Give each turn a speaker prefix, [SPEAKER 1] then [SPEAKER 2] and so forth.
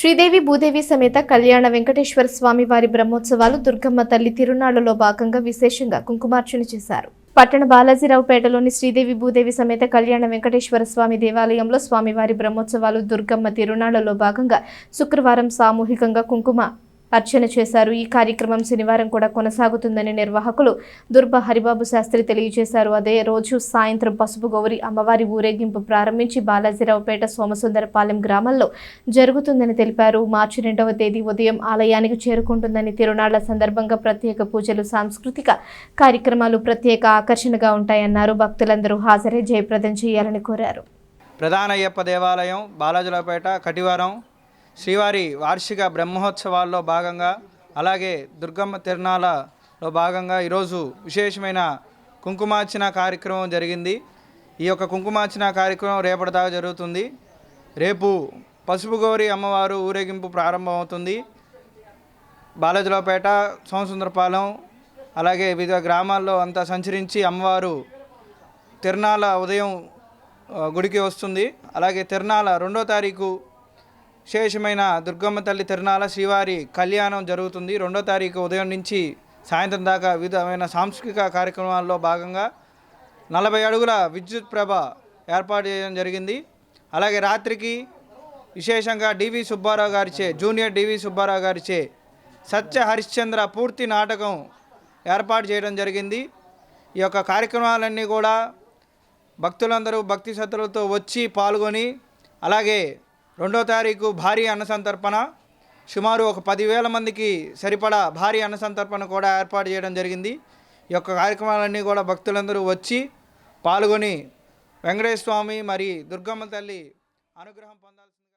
[SPEAKER 1] శ్రీదేవి భూదేవి సమేత కళ్యాణ వెంకటేశ్వర స్వామి వారి బ్రహ్మోత్సవాలు దుర్గమ్మ తల్లి తిరునాళ్లలో భాగంగా విశేషంగా కుంకుమార్చన చేశారు. పట్టణ బాలాజీరావుపేటలోని శ్రీదేవి భూదేవి సమేత కళ్యాణ వెంకటేశ్వర స్వామి దేవాలయంలో స్వామివారి బ్రహ్మోత్సవాలు దుర్గమ్మ తిరునాళ్లలో భాగంగా శుక్రవారం సామూహికంగా కుంకుమ అర్చన చేశారు. ఈ కార్యక్రమం శనివారం కూడా కొనసాగుతుందని నిర్వాహకులు దుర్బ హరిబాబు శాస్త్రి తెలియజేశారు. అదే రోజు సాయంత్రం పసుపు గౌరి అమ్మవారి ఊరేగింపు ప్రారంభించి బాలాజీరావుపేట సోమసుందరపాలెం గ్రామంలో జరుగుతుందని తెలిపారు. మార్చి 2వ తేదీ ఉదయం ఆలయానికి చేరుకుంటుందని, తిరునాళ్ల సందర్భంగా ప్రత్యేక పూజలు, సాంస్కృతిక కార్యక్రమాలు ప్రత్యేక ఆకర్షణగా ఉంటాయన్నారు. భక్తులందరూ హాజరై జయప్రదం చేయాలని కోరారు.
[SPEAKER 2] ప్రధాన అయ్యప్ప దేవాలయం బాలాజీరావుపేట కటివారం శ్రీవారి వార్షిక బ్రహ్మోత్సవాల్లో భాగంగా, అలాగే దుర్గమ్మ తిరునాళ్ళలో భాగంగా ఈరోజు విశేషమైన కుంకుమార్చన కార్యక్రమం జరిగింది. ఈ యొక్క కుంకుమార్చన కార్యక్రమం రేపటి దాకా జరుగుతుంది. రేపు పసుపు గౌరి అమ్మవారు ఊరేగింపు ప్రారంభమవుతుంది. బాలాజీరావుపేట, సోమసుందరపాలెం అలాగే వివిధ గ్రామాల్లో అంతా సంచరించి అమ్మవారు తిరునాళ్ళ ఉదయం గుడికి వస్తుంది. అలాగే తిరునాళ్ళ 2వ తారీఖు విశేషమైన దుర్గమ్మ తల్లి తిరునాళ్ళ శ్రీవారి కళ్యాణం జరుగుతుంది. 2వ తారీఖు ఉదయం నుంచి సాయంత్రం దాకా వివిధమైన సాంస్కృతిక కార్యక్రమాల్లో భాగంగా 40 అడుగుల విద్యుత్ ప్రభ ఏర్పాటు చేయడం జరిగింది. అలాగే రాత్రికి విశేషంగా డివి సుబ్బారావు గారిచే, జూనియర్ డివి సుబ్బారావు గారిచే సత్య హరిశ్చంద్ర పూర్తి నాటకం ఏర్పాటు చేయడం జరిగింది. ఈ యొక్క కార్యక్రమాలన్నీ కూడా భక్తులందరూ భక్తి శ్రద్ధలతో వచ్చి పాల్గొని, అలాగే 2వ తారీఖు భారీ అన్నసంతర్పణ, సుమారు ఒక 10,000 మందికి సరిపడా భారీ అన్నసంతర్పణ కూడా ఏర్పాటు చేయడం జరిగింది. ఈ యొక్క కార్యక్రమాలన్నీ కూడా భక్తులందరూ వచ్చి పాల్గొని వెంకటేశ్వర స్వామి మరి దుర్గమ్మ తల్లి అనుగ్రహం పొందాల్సింది.